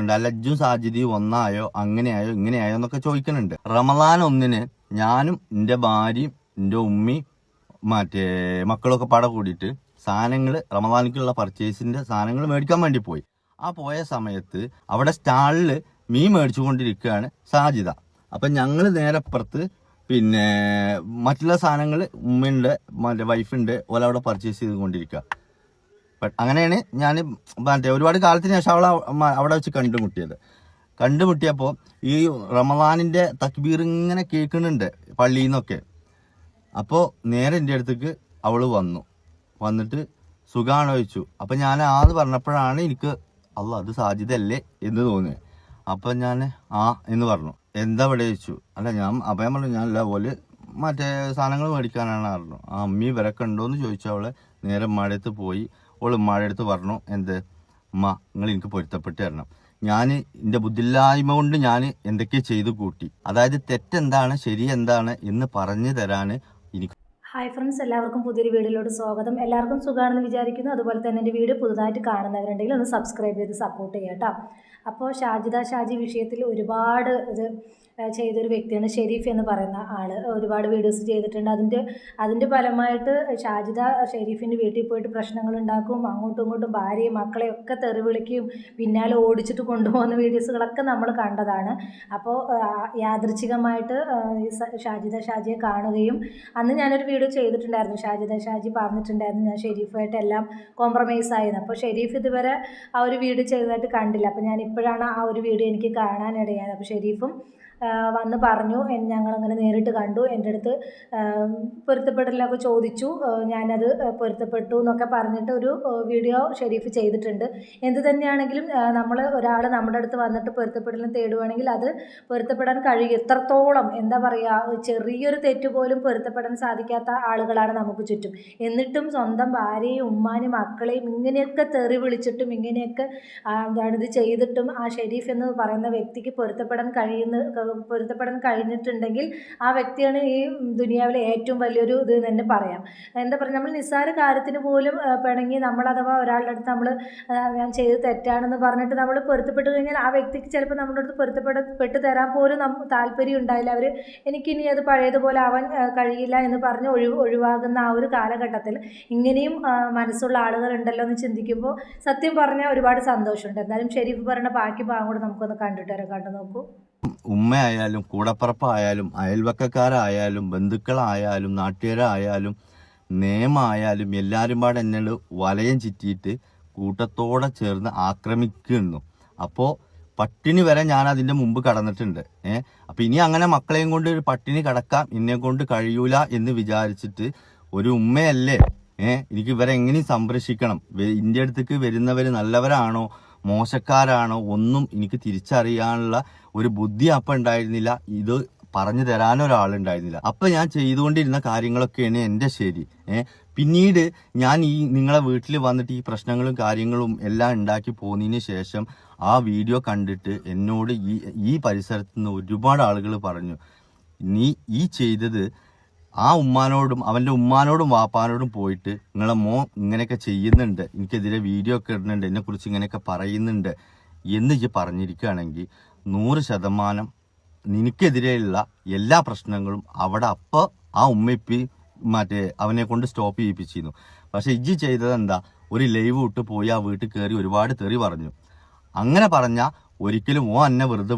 ചോദിക്കുന്നുണ്ട്, അല്ല ഇജ്ജും സാജിദയും ഒന്നായോ അങ്ങനെയായോ ഇങ്ങനെയായോ എന്നൊക്കെ ചോദിക്കുന്നുണ്ട്. റമദാൻ 1 ഞാനും എൻ്റെ ഭാര്യയും എൻ്റെ ഉമ്മയും മക്കളൊക്കെ പാടെ കൂടിയിട്ട് സാധനങ്ങൾ റമദാനിക്കുള്ള പർച്ചേസിന്റെ സാധനങ്ങൾ മേടിക്കാൻ വേണ്ടി പോയി. ആ പോയ സമയത്ത് അവിടെ സ്റ്റാളിൽ മീൻ മേടിച്ചുകൊണ്ടിരിക്കുകയാണ് സാജിദ. അപ്പം ഞങ്ങൾ നേരെ അപ്പുറത്ത് മറ്റുള്ള സാധനങ്ങൾ ഉമ്മയുണ്ട് വൈഫുണ്ട് ഓല അവിടെ പർച്ചേസ് ചെയ്തുകൊണ്ടിരിക്കുക. അങ്ങനെയാണ് ഞാൻ ഒരുപാട് കാലത്തിന് ശേഷം അവിടെ വെച്ച് കണ്ടുമുട്ടിയപ്പോൾ ഈ റമദാനിന്റെ തക്ബീർ ഇങ്ങനെ കേൾക്കുന്നുണ്ട് പള്ളിയിൽ നിന്നൊക്കെ. അപ്പോൾ നേരെ എൻ്റെ അടുത്തേക്ക് അവള് വന്നിട്ട് സുഖാണോ ചോദിച്ചു. അപ്പം ഞാൻ ആന്ന് പറഞ്ഞപ്പോഴാണ് എനിക്ക് അത് സാജിദല്ലേ എന്ന് തോന്നിയത്. അപ്പം ഞാൻ എന്ന് പറഞ്ഞു. എന്താ ഇവിടെ ചോദിച്ചു. അല്ല ഞാൻ പറഞ്ഞു ഞാൻ പോലെ സാധനങ്ങൾ മേടിക്കാനാണ് പറഞ്ഞു. അമ്മി ഇവരൊക്കെ ഉണ്ടോയെന്ന് ചോദിച്ചു. അവള് നേരെ ഉമ്മാടെ പോയി. ഉമ്മാടെ അടുത്ത് പറഞ്ഞു, നിങ്ങൾ എനിക്ക് പൊരുത്തപ്പെട്ട് തരണം. ഞാൻ എൻ്റെ ബുദ്ധിയില്ലായ്മ കൊണ്ട് ഞാൻ എന്തൊക്കെ ചെയ്തു കൂട്ടി, അതായത് തെറ്റെന്താണ് ശരി എന്താണ് എന്ന് പറഞ്ഞു തരാൻ എനിക്ക്. ഹായ് ഫ്രണ്ട്സ്, എല്ലാവർക്കും പുതിയൊരു വീഡിയോയിലോട്ട് സ്വാഗതം. എല്ലാവർക്കും സുഖമാണെന്ന് വിചാരിക്കുന്നു. അതുപോലെ തന്നെ എൻ്റെ വീഡിയോ പുതുതായിട്ട് കാണുന്നവരുണ്ടെങ്കിൽ ഒന്ന് സബ്സ്ക്രൈബ് ചെയ്ത് സപ്പോർട്ട് ചെയ്യാം കേട്ടോ. അപ്പോൾ ഷാജി വിഷയത്തിൽ ഒരുപാട് ചെയ്തൊരു വ്യക്തിയാണ് ഷെരീഫ് എന്ന് പറയുന്ന ആൾ. ഒരുപാട് വീഡിയോസ് ചെയ്തിട്ടുണ്ട്. അതിൻ്റെ ഫലമായിട്ട് ഷാജിദ ഷെരീഫിൻ്റെ വീട്ടിൽ പോയിട്ട് പ്രശ്നങ്ങൾ ഉണ്ടാക്കും. അങ്ങോട്ടും ഇങ്ങോട്ടും ഭാര്യയും മക്കളെയും ഒക്കെ തെറി വിളിക്കും, പിന്നാലെ ഓടിച്ചിട്ട് കൊണ്ടുപോകുന്ന വീഡിയോസുകളൊക്കെ നമ്മൾ കണ്ടതാണ്. അപ്പോൾ യാദൃച്ഛികമായിട്ട് ഷാജിയെ കാണുകയും അന്ന് ഞാനൊരു വീഡിയോ ചെയ്തിട്ടുണ്ടായിരുന്നു. ഷാജി പറഞ്ഞിട്ടുണ്ടായിരുന്നു ഞാൻ ഷെരീഫായിട്ട് എല്ലാം കോംപ്രമൈസ് ആയിരുന്നു. അപ്പോൾ ഷെരീഫ് ഇതുവരെ ആ ഒരു വീഡിയോ ചെയ്തതായിട്ട് കണ്ടില്ല. അപ്പോൾ ഞാൻ ഇപ്പോഴാണ് ആ ഒരു വീഡിയോ എനിക്ക് കാണാനിടയായത്. അപ്പോൾ ഷെരീഫും വന്ന് പറഞ്ഞു, ഞങ്ങളങ്ങനെ നേരിട്ട് കണ്ടു, എൻ്റെ അടുത്ത് പൊരുത്തപ്പെടലൊക്കെ ചോദിച്ചു, ഞാനത് പൊരുത്തപ്പെട്ടു എന്നൊക്കെ പറഞ്ഞിട്ട് ഒരു വീഡിയോ ഷെരീഫ് ചെയ്തിട്ടുണ്ട്. എന്ത് തന്നെയാണെങ്കിലും ഒരാൾ നമ്മുടെ അടുത്ത് വന്നിട്ട് പൊരുത്തപ്പെടലും തേടുവാണെങ്കിൽ അത് പൊരുത്തപ്പെടാൻ കഴിയും. എത്രത്തോളം എന്താ പറയുക, ചെറിയൊരു തെറ്റ് പോലും പൊരുത്തപ്പെടാൻ സാധിക്കാത്ത ആളുകളാണ് നമുക്ക് ചുറ്റും. എന്നിട്ടും സ്വന്തം ഭാര്യയും ഉമ്മാനും മക്കളെയും ഇങ്ങനെയൊക്കെ തെറി വിളിച്ചിട്ടും ഇങ്ങനെയൊക്കെ ഇത് ചെയ്തിട്ടും ആ ഷെരീഫ് എന്ന് പറയുന്ന വ്യക്തിക്ക് പൊരുത്തപ്പെടാൻ കഴിഞ്ഞിട്ടുണ്ടെങ്കിൽ ആ വ്യക്തിയാണ് ഈ ദുനിയാവിലെ ഏറ്റവും വലിയൊരു ഇത് തന്നെ പറയാം. എന്താ പറയുക, നമ്മൾ നിസ്സാര കാര്യത്തിന് പോലും പിണങ്ങി അഥവാ ഒരാളുടെ അടുത്ത് ഞാൻ ചെയ്ത് തെറ്റാണെന്ന് പറഞ്ഞിട്ട് നമ്മൾ പൊരുത്തപ്പെട്ട് കഴിഞ്ഞാൽ ആ വ്യക്തിക്ക് ചിലപ്പോൾ നമ്മുടെ അടുത്ത് പൊരുത്തപ്പെട്ട് തരാൻ പോലും താല്പര്യം ഉണ്ടായില്ല. എനിക്കിനി അത് പഴയതുപോലെ ആവാൻ കഴിയില്ല എന്ന് പറഞ്ഞ് ഒഴിവാകുന്ന ആ ഒരു കാലഘട്ടത്തിൽ ഇങ്ങനെയും മനസ്സുള്ള ആളുകളുണ്ടല്ലോ എന്ന് ചിന്തിക്കുമ്പോൾ സത്യം പറഞ്ഞാൽ ഒരുപാട് സന്തോഷമുണ്ട്. എന്തായാലും ഷെരീഫ് പറയുന്ന ബാക്കി ഭാഗം കൂടെ നമുക്കൊന്ന് കണ്ടു നോക്കൂ. ഉമ്മയായാലും കൂടപ്പറപ്പായാലും അയൽവക്കക്കാരായാലും ബന്ധുക്കളായാലും നാട്ടുകാരായാലും നിയമമായാലും എല്ലാവരും പാടെ എന്നോട് വലയം ചുറ്റിയിട്ട് കൂട്ടത്തോടെ ചേർന്ന് ആക്രമിക്കുന്നു. അപ്പോൾ പട്ടിണി വരെ ഞാൻ അതിൻ്റെ മുമ്പ് കടന്നിട്ടുണ്ട്. അപ്പം ഇനി അങ്ങനെ മക്കളെയും കൊണ്ട് ഒരു പട്ടിണി കടക്കാം, എന്നെ കൊണ്ട് കഴിയൂല എന്ന് വിചാരിച്ചിട്ട് ഒരു ഉമ്മയല്ലേ എനിക്ക് ഇവരെ എങ്ങനെയും സംരക്ഷിക്കണം, എൻ്റെ അടുത്തേക്ക് വരുന്നവർ നല്ലവരാണോ മോശക്കാരാണോ ഒന്നും എനിക്ക് തിരിച്ചറിയാനുള്ള ഒരു ബുദ്ധി അപ്പം ഉണ്ടായിരുന്നില്ല. ഇത് പറഞ്ഞു തരാനൊരാളുണ്ടായിരുന്നില്ല. അപ്പം ഞാൻ ചെയ്തുകൊണ്ടിരുന്ന കാര്യങ്ങളൊക്കെയാണ് എൻ്റെ ശരി. പിന്നീട് ഞാൻ നിങ്ങളെ വീട്ടിൽ വന്നിട്ട് ഈ പ്രശ്നങ്ങളും കാര്യങ്ങളും എല്ലാം ഉണ്ടാക്കി പോന്നതിന് ശേഷം ആ വീഡിയോ കണ്ടിട്ട് എന്നോട് ഈ പരിസരത്ത് നിന്ന് ഒരുപാട് ആളുകൾ പറഞ്ഞു, നീ ഈ ചെയ്തത് ആ ഉമ്മാനോടും അവൻ്റെ ഉമ്മാനോടും വാപ്പാനോടും പോയിട്ട് നിങ്ങളെ മോൻ ഇങ്ങനെയൊക്കെ ചെയ്യുന്നുണ്ട്, എനിക്കെതിരെ വീഡിയോ ഒക്കെ ഇടുന്നുണ്ട്, എന്നെക്കുറിച്ച് ഇങ്ങനെയൊക്കെ പറയുന്നുണ്ട് എന്ന് പറഞ്ഞിരിക്കുകയാണെങ്കിൽ 100% നിനക്കെതിരെയുള്ള എല്ലാ പ്രശ്നങ്ങളും അവിടെ അപ്പോൾ ആ ഉമ്മയിപ്പി അവനെ കൊണ്ട് സ്റ്റോപ്പ് ചെയ്യിപ്പിച്ചിരുന്നു. പക്ഷെ ഇജ്ജി ചെയ്തത് എന്താ, ഒരു ലൈവ് ഇട്ട് പോയി ആ വീട്ടിൽ കയറി ഒരുപാട് തെറി പറഞ്ഞു. അങ്ങനെ പറഞ്ഞാൽ ഒരിക്കലും എന്നെ വെറുതെ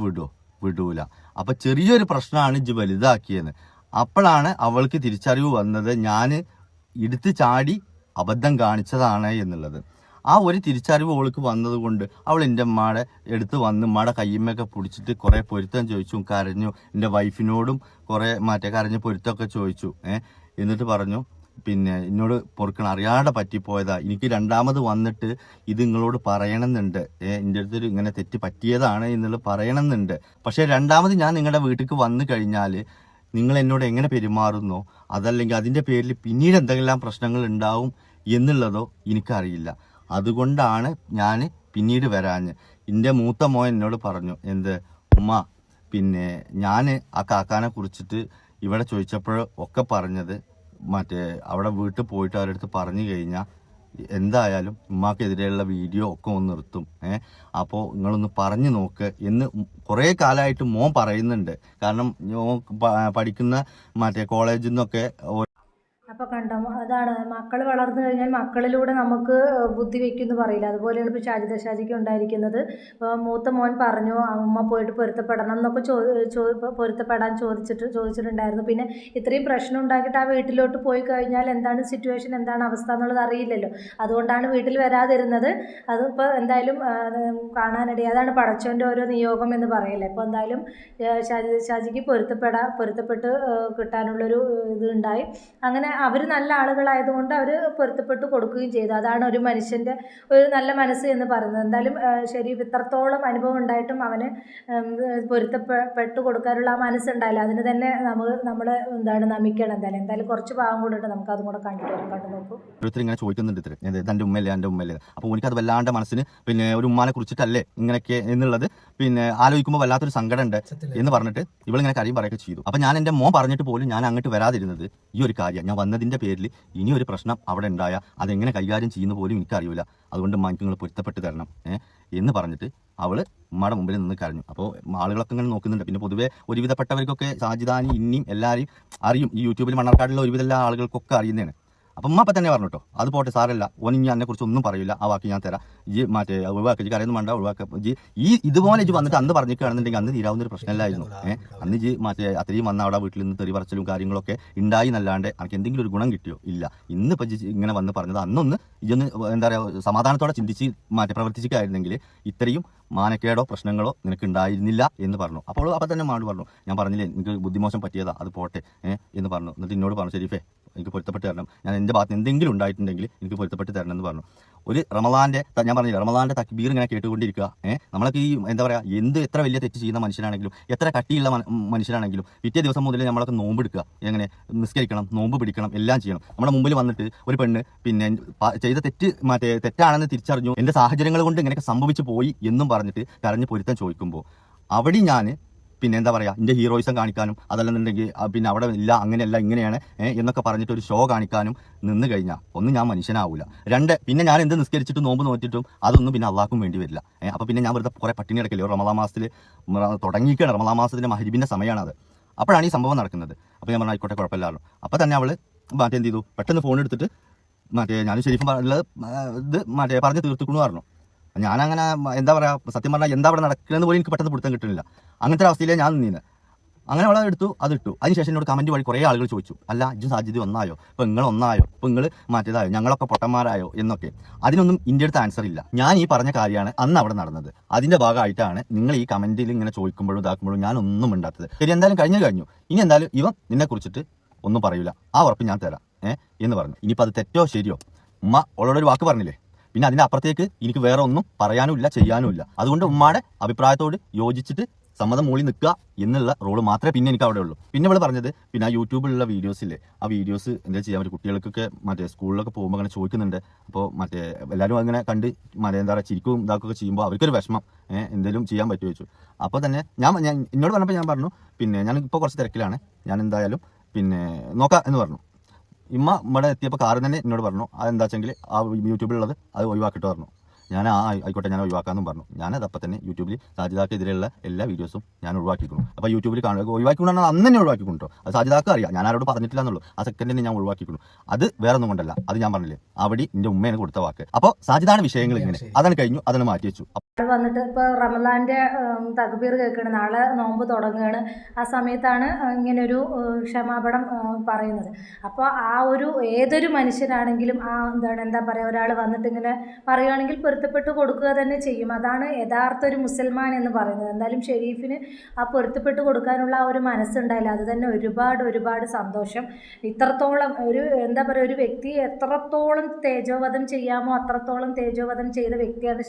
വിടൂല. അപ്പം ചെറിയൊരു പ്രശ്നമാണ് ഇജ്ജ് വലുതാക്കിയെന്ന്. അപ്പോഴാണ് അവൾക്ക് തിരിച്ചറിവ് വന്നത് ഞാൻ എടുത്ത് ചാടി അബദ്ധം കാണിച്ചതാണ് എന്നുള്ളത്. ആ ഒരു തിരിച്ചറിവ് അവൾക്ക് വന്നത് കൊണ്ട് അവൾ എൻ്റെ ഉമ്മയുടെ അടുത്ത് വന്ന് ഉമ്മയുടെ കയ്യമ്മയൊക്കെ പിടിച്ചിട്ട് കുറേ പൊരുത്തം ചോദിച്ചു, കരഞ്ഞു. എൻ്റെ വൈഫിനോടും കുറേ കരഞ്ഞ് പൊരുത്തമൊക്കെ ചോദിച്ചു. എന്നിട്ട് പറഞ്ഞു, എന്നോട് പൊറുക്കണം, അറിയാതെ പറ്റിപ്പോയതാ, എനിക്ക് രണ്ടാമത് വന്നിട്ട് ഇത് നിങ്ങളോട് പറയണമെന്നുണ്ട്, എൻ്റെ അടുത്തൊരു ഇങ്ങനെ തെറ്റ് പറ്റിയതാണ് എന്നുള്ളത് പറയണമെന്നുണ്ട്. പക്ഷേ രണ്ടാമത് ഞാൻ നിങ്ങളുടെ വീട്ടിലേക്ക് വന്നു കഴിഞ്ഞാൽ നിങ്ങൾ എന്നോട് എങ്ങനെ പെരുമാറുന്നോ അതല്ലെങ്കിൽ അതിൻ്റെ പേരിൽ പിന്നീട് എന്തെല്ലാം പ്രശ്നങ്ങൾ ഉണ്ടാവും എന്നുള്ളതോ എനിക്കറിയില്ല. അതുകൊണ്ടാണ് ഞാൻ പിന്നീട് വരാഞ്ഞ്. എൻ്റെ മൂത്ത മോൻ എന്നോട് പറഞ്ഞു, ഉമ്മ ഞാൻ ആ കാക്കാനെ കുറിച്ചിട്ട് ഇവിടെ ചോദിച്ചപ്പോൾ ഒക്കെ പറഞ്ഞത് അവിടെ വീട്ടിൽ പോയിട്ട് അവരുടെ അടുത്ത് പറഞ്ഞു കഴിഞ്ഞാൽ എന്തായാലും ഉമ്മാക്കെതിരെയുള്ള വീഡിയോ ഒക്കെ ഒന്ന് നിർത്തും. അപ്പോൾ നിങ്ങളൊന്ന് പറഞ്ഞു നോക്ക് എന്ന് കുറേ കാലമായിട്ട് മോൻ പറയുന്നുണ്ട്. കാരണം പഠിക്കുന്ന മറ്റേ കോളേജിൽ നിന്നൊക്കെ അപ്പോൾ കണ്ടോ, അതാണ് മക്കൾ വളർന്നു കഴിഞ്ഞാൽ മക്കളിലൂടെ നമുക്ക് ബുദ്ധി വെക്കുമെന്ന് പറയില്ല. അതുപോലെയാണ് ഇപ്പോൾ ഷാജിക്ക് ഉണ്ടായിരിക്കുന്നത്. ഇപ്പോൾ മൂത്ത മോൻ പറഞ്ഞു അമ്മ പോയിട്ട് പൊരുത്തപ്പെടണം എന്നൊക്കെ പൊരുത്തപ്പെടാൻ ചോദിച്ചിട്ടുണ്ടായിരുന്നു. പിന്നെ ഇത്രയും പ്രശ്നം ഉണ്ടാക്കിയിട്ട് ആ വീട്ടിലോട്ട് പോയി കഴിഞ്ഞാൽ എന്താണ് സിറ്റുവേഷൻ, എന്താണ് അവസ്ഥ എന്നുള്ളത് അറിയില്ലല്ലോ. അതുകൊണ്ടാണ് വീട്ടിൽ വരാതിരുന്നത്. അതിപ്പോൾ എന്തായാലും കാണാനിടയായി. അതാണ് പടച്ചോൻ്റെ ഓരോ നിയോഗം എന്ന് പറയില്ലേ. അപ്പോൾ എന്തായാലും ഷാജിക്ക് പൊരുത്തപ്പെട്ട് കിട്ടാനുള്ളൊരു ഇതുണ്ടായി. അങ്ങനെ അവർ നല്ല ആളുകളായതുകൊണ്ട് അവർ പൊരുത്തപ്പെട്ട് കൊടുക്കുകയും ചെയ്തു. അതാണ് ഒരു മനുഷ്യൻ്റെ ഒരു നല്ല മനസ്സ് എന്ന് പറയുന്നത്. എന്തായാലും ഷെരീഫ് ഇത്രത്തോളം അനുഭവം ഉണ്ടായിട്ടും അവന് പൊരുത്തപ്പെട്ട് കൊടുക്കാനുള്ള ആ മനസ്സുണ്ടായില്ല. അതിന് തന്നെ നമ്മൾ എന്താണ് നമിക്കണം. എന്തായാലും കുറച്ച് ഭാഗം കൂടെ നമുക്ക് അതും കൂടെ കണ്ടു നോക്കൂ. ഓരോരുത്തർ ഇങ്ങനെ ചോദിക്കുന്നുണ്ട് ഇത്ര തൻ്റെ ഉമ്മയല്ലേ എൻ്റെ ഉമ്മയല്ലേ. അപ്പോൾ എനിക്കത് വല്ലാണ്ട് മനസ്സിന് പിന്നെ ഒരു ഉമ്മാനെ കുറിച്ചിട്ടല്ലേ ഇങ്ങനെയൊക്കെ എന്നുള്ളത് പിന്നെ ആലോചിക്കുമ്പോൾ വല്ലാത്തൊരു സങ്കടം ഉണ്ട് എന്ന് പറഞ്ഞിട്ട് ഇവളിങ്ങനെ കാര്യം പറയുകയൊക്കെ ചെയ്തു. അപ്പോൾ ഞാൻ എൻ്റെ മോൻ പറഞ്ഞിട്ട് പോലും ഞാൻ അങ്ങോട്ട് വരാതിരുന്നത് ഈ ഒരു കാര്യം. ഞാൻ വന്നതിൻ്റെ പേരിൽ ഇനി ഒരു പ്രശ്നം അവിടെ ഉണ്ടായാൽ അതെങ്ങനെ കൈകാര്യം ചെയ്യുന്ന പോലും എനിക്കറിയില്ല. അതുകൊണ്ട് ഉമ്മാക്ക് നിങ്ങൾ പൊരുത്തപ്പെട്ട് തരണം എന്ന് പറഞ്ഞിട്ട് അവള് ഉമ്മയുടെ മുമ്പിൽ നിന്ന് കരഞ്ഞു. അപ്പോൾ ആളുകളൊക്കെ ഇങ്ങനെ നോക്കുന്നുണ്ട്. പിന്നെ പൊതുവെ ഒരുവിധപ്പെട്ടവർക്കൊക്കെ സാജിദാനി ഇനിയും എല്ലാവരെയും അറിയും. ഈ യൂട്യൂബിൽ മണ്ണാർക്കാടുള്ള ഒരുവിധ എല്ലാ ആളുകൾക്കൊക്കെ അറിയുന്നതാണ്. അപ്പം ഉമ്മ അപ്പം തന്നെ പറഞ്ഞു കേട്ടോ, അത് പോട്ടെ സാരല്ല, ഓൻ ഇനി എന്നെ കുറിച്ച് ഒന്നും പറയില്ല, ആ വാക്ക് ഞാൻ തരാം, ഈ മറ്റേ ഒഴിവാക്കി കരയൊന്നും വേണ്ട ഒഴിവാക്ക ഇതുപോലെ വന്നിട്ട് അന്ന് പറഞ്ഞിരിക്കുകയാണെന്നുണ്ടെങ്കിൽ അന്ന് തീരാവുന്ന ഒരു പ്രശ്നമല്ലായിരുന്നു. അന്ന് മറ്റേ അത്രയും വന്ന അവിടെ വീട്ടിൽ നിന്ന് തെറി പറച്ചിലും കാര്യങ്ങളൊക്കെ ഉണ്ടായി എന്നല്ലാണ്ട് എനിക്ക് എന്തെങ്കിലും ഒരു ഗുണം കിട്ടിയോ ഇല്ല. ഇന്നിപ്പോൾ ഇങ്ങനെ വന്ന് പറഞ്ഞത് അന്നൊന്ന് ഇതൊന്ന് എന്താ പറയുക സമാധാനത്തോടെ ചിന്തിച്ച് പ്രവർത്തിച്ചിട്ടായിരുന്നെങ്കിൽ ഇത്രയും മാനക്കേടോ പ്രശ്നങ്ങളോ നിനക്ക് ഉണ്ടായിരുന്നില്ല എന്ന് പറഞ്ഞു. അപ്പോൾ തന്നെ മാട് പറഞ്ഞു, ഞാൻ പറഞ്ഞില്ലേ എനിക്ക് ബുദ്ധിമോശം പറ്റിയതാ, അത് പോട്ടെ എന്ന് പറഞ്ഞു. എന്നിട്ട് എന്നോട് പറഞ്ഞു, ഷെരീഫേ എനിക്ക് പൊരുത്തപ്പെട്ട് തരണം, ഞാൻ എൻ്റെ ഭാഗത്ത് എന്തെങ്കിലും ഉണ്ടായിട്ടുണ്ടെങ്കിൽ എനിക്ക് പൊരുത്തപ്പെട്ട് തരണം എന്ന് പറഞ്ഞു. ഒരു റമദാൻ്റെ ഞാൻ പറഞ്ഞില്ല, റമദാൻ്റെ തക്ബീർ ഇങ്ങനെ കേട്ടുകൊണ്ടിരിക്കുക. നമ്മളൊക്കെ ഈ എന്താ പറയുക എത്ര വലിയ തെറ്റ് ചെയ്യുന്ന മനുഷ്യനാണെങ്കിലും എത്ര കട്ടിയുള്ള മനുഷ്യനാണെങ്കിലും പിറ്റേ ദിവസം മുതൽ നമ്മളൊക്കെ നോമ്പ് എടുക്കുക, എങ്ങനെ നിസ്കരിക്കണം, നോമ്പ് പിടിക്കണം, എല്ലാം ചെയ്യണം. നമ്മുടെ മുമ്പിൽ വന്നിട്ട് ഒരു പെണ്ണ് പിന്നെ ചെയ്ത തെറ്റാണെന്ന് തിരിച്ചറിഞ്ഞു, എൻ്റെ സാഹചര്യങ്ങൾ കൊണ്ട് ഇങ്ങനെയൊക്കെ സംഭവിച്ചു പോയി എന്നും പറഞ്ഞിട്ട് കരഞ്ഞ് പൊരുത്തം ചോദിക്കുമ്പോൾ അവിടെ ഞാൻ പിന്നെ എന്താ പറയുക എൻ്റെ ഹീറോയിസം കാണിക്കാനും അതല്ലെന്നുണ്ടെങ്കിൽ പിന്നെ അവിടെ ഇല്ല അങ്ങനെയല്ല ഇങ്ങനെയാണ് എന്നൊക്കെ പറഞ്ഞിട്ട് ഒരു ഷോ കാണിക്കാനും നിന്ന് കഴിഞ്ഞാൽ ഒന്ന് ഞാൻ മനുഷ്യനാവില്ല. രണ്ട്, പിന്നെ ഞാൻ എന്ത് നിസ്കരിച്ചിട്ടും നോമ്പ് നോറ്റിട്ടും അതൊന്നും പിന്നെ അള്ളാഹ്ക്കും വേണ്ടി വരില്ല. അപ്പോൾ പിന്നെ ഞാൻ വെറുതെ കുറേ പട്ടിണി കിടക്കില്ല. റമദാൻ മാസത്തിൽ തുടങ്ങിയിരിക്കുകയാണ്, റമദാൻ മാസത്തിൻ്റെ മഹരിബിൻ്റെ സമയമാണത്. അപ്പോഴാണ് ഈ സംഭവം നടക്കുന്നത്. അപ്പോൾ ഞാൻ പറഞ്ഞു ആയിക്കോട്ടെ കുഴപ്പമില്ലായിരുന്നു. അപ്പോൾ തന്നെ അവൾ എന്ത് ചെയ്തു, പെട്ടെന്ന് ഫോൺ എടുത്തിട്ട് ഞാൻ ഷെരീഫും ഇത് പറഞ്ഞ് തീർത്തിക്കുന്നു പറഞ്ഞു. ഞാനങ്ങനെ എന്താ പറയുക സത്യം പറഞ്ഞാൽ എന്താ അവിടെ നടക്കുന്നതെന്ന് പോലും എനിക്ക് പെട്ടെന്ന് പിടുത്തം കിട്ടുന്നില്ല. അങ്ങനത്തെ ഒരു അവസ്ഥയിലേ ഞാൻ നിന്നീന്. അങ്ങനെ അവളെ എടുത്തു, അതിട്ടു. അതിനുശേഷം എന്നോട് കമൻറ്റ് വഴി കുറേ ആളുകൾ ചോദിച്ചു, അല്ല ഇജ്ജും സാജിദ് ഒന്നായോ, ഇപ്പോൾ നിങ്ങൾ ഒന്നായോ, ഇപ്പോൾ നിങ്ങൾ മാറ്റിയതായോ, ഞങ്ങളൊക്കെ പൊട്ടന്മാരായോ എന്നൊക്കെ. അതിനൊന്നും എൻ്റെ അടുത്ത് ആൻസർ ഇല്ല. ഞാൻ ഈ പറഞ്ഞ കാര്യമാണ് അന്ന് അവിടെ നടന്നത്. അതിൻ്റെ ഭാഗമായിട്ടാണ് നിങ്ങൾ ഈ കമൻറ്റിൽ ഇങ്ങനെ ചോദിക്കുമ്പോഴും ഇതാക്കുമ്പോഴും ഞാൻ ഒന്നും ഉണ്ടാത്തത്. ശരി, എന്തായാലും കഴിഞ്ഞു. ഇനി എന്തായാലും ഇവൻ നിന്നെ കുറിച്ചിട്ട് ഒന്നും പറയില്ല, ആ ഉറപ്പ് ഞാൻ തരാം എന്ന് പറഞ്ഞു. ഇനിയിപ്പോൾ അത് തെറ്റോ ശരിയോ, ഉമ്മ അവളോടൊരു വാക്ക് പറഞ്ഞില്ലേ, പിന്നെ അതിൻ്റെ അപ്പുറത്തേക്ക് എനിക്ക് വേറെ ഒന്നും പറയാനും ഇല്ല ചെയ്യാനും ഇല്ല. അതുകൊണ്ട് ഉമ്മയുടെ അഭിപ്രായത്തോട് യോജിച്ചിട്ട് സമ്മതം മൂളി നിൽക്കുക എന്നുള്ള റോള് മാത്രമേ പിന്നെ എനിക്ക് അവിടെ ഉള്ളൂ. പിന്നെ ഇവൾ പറഞ്ഞത് പിന്നെ ആ യൂട്യൂബിലുള്ള വീഡിയോസില്ലേ, ആ വീഡിയോസ് എന്താ ചെയ്യാൻ പറ്റും, കുട്ടികൾക്കൊക്കെ സ്കൂളിലൊക്കെ പോകുമ്പോൾ അങ്ങനെ ചോദിക്കുന്നുണ്ട്. അപ്പോൾ എല്ലാവരും അങ്ങനെ കണ്ട് എന്താ പറയുക ചിരിക്കും ഇതാക്കുകയൊക്കെ ചെയ്യുമ്പോൾ അവർക്കൊരു വിഷമം, എന്തെങ്കിലും ചെയ്യാൻ പറ്റുമോ ചോദിച്ചു. അപ്പോൾ തന്നെ ഞാൻ എന്നോട് പറഞ്ഞപ്പോൾ ഞാൻ പറഞ്ഞു പിന്നെ ഞാൻ ഇപ്പോൾ കുറച്ച് തിരക്കിലാണ്, ഞാൻ എന്തായാലും പിന്നെ നോക്കാം എന്ന് പറഞ്ഞു. ഇവിടെ എത്തിയപ്പോൾ കാറ് തന്നെ എന്നോട് പറഞ്ഞു അതെന്താ വെച്ചെങ്കിൽ ആ യൂട്യൂബിലുള്ളത് അത് ഒഴിവാക്കിയിട്ട് പറഞ്ഞു. ഞാൻ ആയിക്കോട്ടെ ഞാൻ ഒഴിവാക്കാമെന്നും പറഞ്ഞു. ഞാനതപ്പം തന്നെ യൂട്യൂബിൽ സാജിദാക്കെതിരെയുള്ള എല്ലാ വീഡിയോസും ഞാൻ ഒഴിവാക്കിക്കുന്നു. അപ്പോൾ യൂട്യൂബിൽ കാണുക ഒഴിവാക്കിക്കൊണ്ടാണ് അന്ന് തന്നെ ഒഴിവാക്കിക്കൊണ്ടോ, അത് സാജിദാക്ക് അറിയാം, ഞാൻ ആരോട് പറഞ്ഞിട്ടില്ല എന്നുള്ളൂ. ആ സെക്കൻഡ് തന്നെ ഞാൻ ഒഴിവാക്കിക്കുന്നു. അത് വേറെ ഒന്നും കൊണ്ടല്ല, അത് ഞാൻ പറഞ്ഞില്ലേ അവിടെ എൻ്റെ ഉമ്മയാണ് കൊടുത്ത വാക്ക്. അപ്പോൾ സാജിദാണ് വിഷയങ്ങൾ ഇങ്ങനെ അതാണ് കഴിഞ്ഞു, അതാണ് മാറ്റി വെച്ചു. വന്നിട്ട് ഇപ്പോൾ റമദാൻ്റെ തക്ബീർ കേൾക്കണം, നാളെ നോമ്പ് തുടങ്ങുകയാണ്. ആ സമയത്താണ് ഇങ്ങനൊരു ക്ഷമാപണം പറയുന്നത്. അപ്പോൾ ആ ഒരു ഏതൊരു മനുഷ്യനാണെങ്കിലും എന്താ പറയുക, ഒരാൾ വന്നിട്ട് ഇങ്ങനെ പറയുകയാണെങ്കിൽ പൊരുത്തപ്പെട്ട് കൊടുക്കുക തന്നെ ചെയ്യും. അതാണ് യഥാർത്ഥ ഒരു മുസൽമാൻ എന്ന് പറയുന്നത്. എന്തായാലും ഷെരീഫിന് ആ പൊരുത്തപ്പെട്ട് കൊടുക്കാനുള്ള ആ ഒരു മനസ്സുണ്ടായില്ല, അത് തന്നെ ഒരുപാട് സന്തോഷം. ഇത്രത്തോളം എന്താ പറയുക, ഒരു വ്യക്തി എത്രത്തോളം തേജോവധം ചെയ്യാമോ അത്രത്തോളം തേജോവധം ചെയ്ത വ്യക്തിയാണ്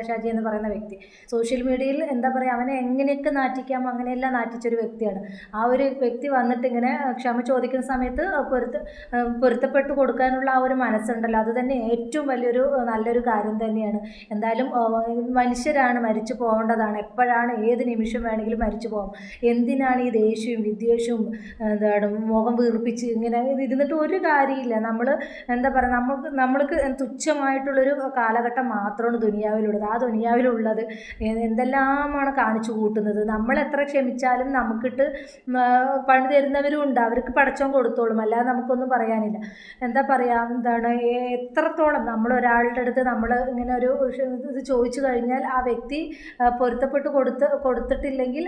ഷാജി എന്ന് പറയുന്ന വ്യക്തി. സോഷ്യൽ മീഡിയയിൽ എന്താ പറയുക, അവനെ എങ്ങനെയൊക്കെ നാറ്റിക്കാമോ അങ്ങനെയെല്ലാം നാറ്റിച്ചൊരു വ്യക്തിയാണ്. ആ ഒരു വ്യക്തി വന്നിട്ട് ഇങ്ങനെ ക്ഷമ ചോദിക്കുന്ന സമയത്ത് പൊരുത്തപ്പെട്ട് കൊടുക്കാനുള്ള ആ ഒരു മനസ്സുണ്ടല്ലോ, അത് തന്നെ ഏറ്റവും വലിയൊരു നല്ലൊരു കാര്യം തന്നെയാണ്. തന്നെയാണ്. എന്തായാലും മനുഷ്യരാണ്, മരിച്ചു പോകേണ്ടതാണ്. എപ്പോഴാണ് ഏത് നിമിഷം വേണമെങ്കിലും മരിച്ചു പോകും. എന്തിനാണ് ഈ ദേഷ്യവും വിദ്വേഷവും എന്താണ് മുഖം വീർപ്പിച്ച് ഇങ്ങനെ ഇരുന്നിട്ട് ഒരു കാര്യമില്ല. നമ്മൾ എന്താ പറയുക, നമ്മൾക്ക് തുച്ഛമായിട്ടുള്ളൊരു കാലഘട്ടം മാത്രമാണ് ദുനിയാവിലുള്ളത്. ആ ദുനിയാവിലുള്ളത് എന്തെല്ലാമാണ് കാണിച്ചു കൂട്ടുന്നത്. നമ്മൾ എത്ര ക്ഷമിച്ചാലും നമുക്കിട്ട് പണി തരുന്നവരും ഉണ്ട്. അവർക്ക് പടച്ചോൻ കൊടുത്തോളും, അല്ലാതെ നമുക്കൊന്നും പറയാനില്ല. എന്താ പറയുക, എന്താണ് എത്രത്തോളം നമ്മൾ ഒരാളുടെ അടുത്ത് നമ്മൾ ഇങ്ങനെ ഒരു ഇത് ചോദിച്ചു കഴിഞ്ഞാൽ ആ വ്യക്തി പൊരുത്തപ്പെട്ട് കൊടുത്തിട്ടില്ലെങ്കിൽ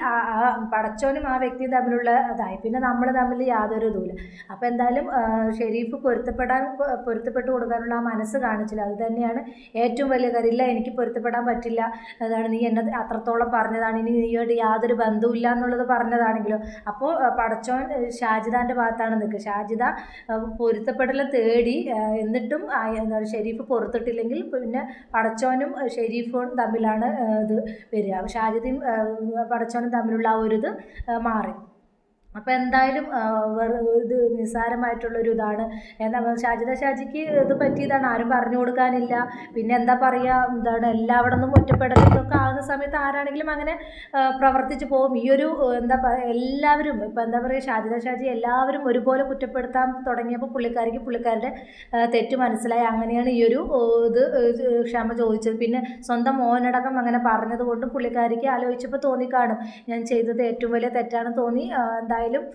പടച്ചോനും ആ വ്യക്തിയും തമ്മിലുള്ള ഇതായി, പിന്നെ നമ്മൾ തമ്മിൽ യാതൊരു ഇതുമില്ല. അപ്പോൾ എന്തായാലും ഷെരീഫ് പൊരുത്തപ്പെട്ട് കൊടുക്കാനുള്ള ആ മനസ്സ് കാണിച്ചില്ല. അത് തന്നെയാണ് ഏറ്റവും വലിയ കാര്യം. ഇല്ല, എനിക്ക് പൊരുത്തപ്പെടാൻ പറ്റില്ല, അതാണ് നീ എന്നെ അത്രത്തോളം പറഞ്ഞതാണ്, ഇനി നീയോട് യാതൊരു ബന്ധവുമില്ല എന്നുള്ളത് പറഞ്ഞതാണെങ്കിലോ. അപ്പോൾ പടച്ചോൻ ഷാജിദാൻ്റെ ഭാഗത്താണ് നിൽക്കുക. ഷാജിദ പൊരുത്തപ്പെടൽ തേടി, എന്നിട്ടും എന്താണ് ഷെരീഫ് പൊറുത്തിട്ടില്ലെങ്കിൽ പിന്നെ പടച്ചോനും ഷെരീഫും തമ്മിലാണ് ഇത് വരിക. ഷാജിദയും പടച്ചോനും തമ്മിലുള്ള ആ ഒരു ഇത് മാറി. അപ്പോൾ എന്തായാലും ഇത് നിസ്സാരമായിട്ടുള്ളൊരു ഇതാണ്. എന്താ ഷാജിക്ക് ഇത് പറ്റിയതാണ്, ആരും പറഞ്ഞു കൊടുക്കാനില്ല. പിന്നെ എന്താ പറയുക, എന്താണ് എല്ലാവിടെ നിന്നും ഒറ്റപ്പെടലൊക്കെ ആകുന്ന സമയത്ത് ആരാണെങ്കിലും അങ്ങനെ പ്രവർത്തിച്ച് പോകും. ഈ ഒരു എന്താ പറയുക, എല്ലാവരും ഇപ്പോൾ എന്താ പറയുക, ഷാജി എല്ലാവരും ഒരുപോലെ കുറ്റപ്പെടുത്താൻ തുടങ്ങിയപ്പോൾ പുള്ളിക്കാരുടെ തെറ്റ് മനസ്സിലായി. അങ്ങനെയാണ് ഈ ഒരു ഇത് ക്ഷമ ചോദിച്ചത്. പിന്നെ സ്വന്തം മോനടക്കം അങ്ങനെ പറഞ്ഞത് കൊണ്ട് പുള്ളിക്കാരിക്ക് ആലോചിച്ചപ്പോൾ തോന്നിക്കാണും, ഞാൻ ചെയ്തത് ഏറ്റവും വലിയ തെറ്റാണ് തോന്നി. എന്തായാലും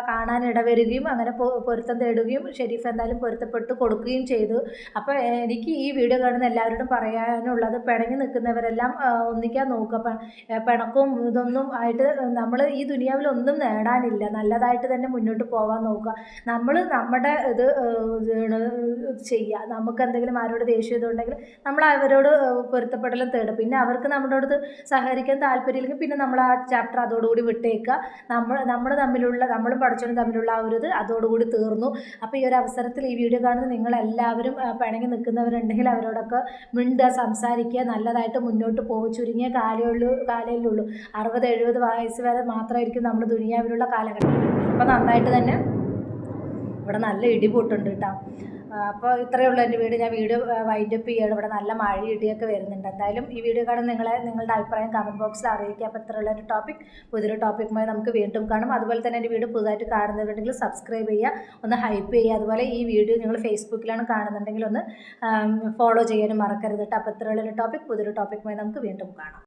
കാണാൻ ഇടവരികയും അങ്ങനെ പൊരുത്തം തേടുകയും ഷെരീഫ് എന്തായാലും പൊരുത്തപ്പെട്ട് കൊടുക്കുകയും ചെയ്തു. അപ്പോൾ എനിക്ക് ഈ വീഡിയോ കാണുന്ന എല്ലാവരോടും പറയാനുള്ളത്, പിണങ്ങി നിൽക്കുന്നവരെല്ലാം ഒന്നിക്കാൻ നോക്കുക. പിണക്കവും ഇതൊന്നും ആയിട്ട് നമ്മൾ ഈ ദുനിയാവിൽ ഒന്നും നേടാനില്ല. നല്ലതായിട്ട് തന്നെ മുന്നോട്ട് പോകാൻ നോക്കുക. നമ്മൾ നമ്മുടെ ഇത് ചെയ്യുക. നമുക്ക് എന്തെങ്കിലും ആരോട് ദേഷ്യം ഇതുണ്ടെങ്കിൽ നമ്മൾ അവരോട് പൊരുത്തപ്പെടലും തേടും. പിന്നെ അവർക്ക് നമ്മുടെ അടുത്ത് സഹകരിക്കാൻ താല്പര്യമില്ലെങ്കിൽ പിന്നെ നമ്മൾ ആ ചാപ്റ്റർ അതോടുകൂടി വിട്ടേക്കുക. നമ്മളും പടച്ചോനും തമ്മിലുള്ള ആ ഒരു ഇത് അതോടുകൂടി തീർന്നു. അപ്പോൾ ഈ ഒരു അവസരത്തിൽ ഈ വീഡിയോ കാണുന്ന നിങ്ങളെല്ലാവരും പിണങ്ങി നിൽക്കുന്നവരുണ്ടെങ്കിൽ അവരോടൊക്കെ മിണ്ടുക, സംസാരിക്കുക, നല്ലതായിട്ട് മുന്നോട്ട് പോകും. ചുരുങ്ങിയ കാലയിലുള്ളൂ 60-70 വയസ്സ് വരെ മാത്രമായിരിക്കും നമ്മൾ ദുനിയാവിലുള്ള കാലഘട്ടം. അപ്പോൾ നന്നായിട്ട് തന്നെ ഇവിടെ നല്ല ഇടിപൊട്ടുണ്ട് കേട്ടോ. അപ്പോൾ ഇത്രയേ ഉള്ളൂ എൻ്റെ വീഡിയോ. ഞാൻ വീഡിയോ വൈൻഡപ്പ് ചെയ്യണം. ഇവിടെ നല്ല മഴ ഇടിയൊക്കെ വരുന്നുണ്ട്. എന്തായാലും ഈ വീഡിയോ കാണുന്ന നിങ്ങളുടെ അഭിപ്രായം കമൻറ്റ് ബോക്സിൽ അറിയിക്കുക. അപ്പോൾ ഇത്രയുള്ള ഒരു പുതിയൊരു ടോപ്പിക്കുമായി നമുക്ക് വീണ്ടും കാണും. അതുപോലെ തന്നെ എൻ്റെ വീഡിയോ പുതുതായിട്ട് കാണുന്നവരുണ്ടെങ്കിൽ സബ്സ്ക്രൈബ് ചെയ്യുക, ഒന്ന് ഹൈപ്പ് ചെയ്യുക. അതുപോലെ ഈ വീഡിയോ നിങ്ങൾ ഫേസ്ബുക്കിലാണ് കാണുന്നുണ്ടെങ്കിൽ ഒന്ന് ഫോളോ ചെയ്യാനും മറക്കരുത് കേട്ടോ. അപ്പോൾ ഇത്രയുള്ള ഒരു പുതിയൊരു ടോപ്പിക്കുമായി നമുക്ക് വീണ്ടും കാണാം.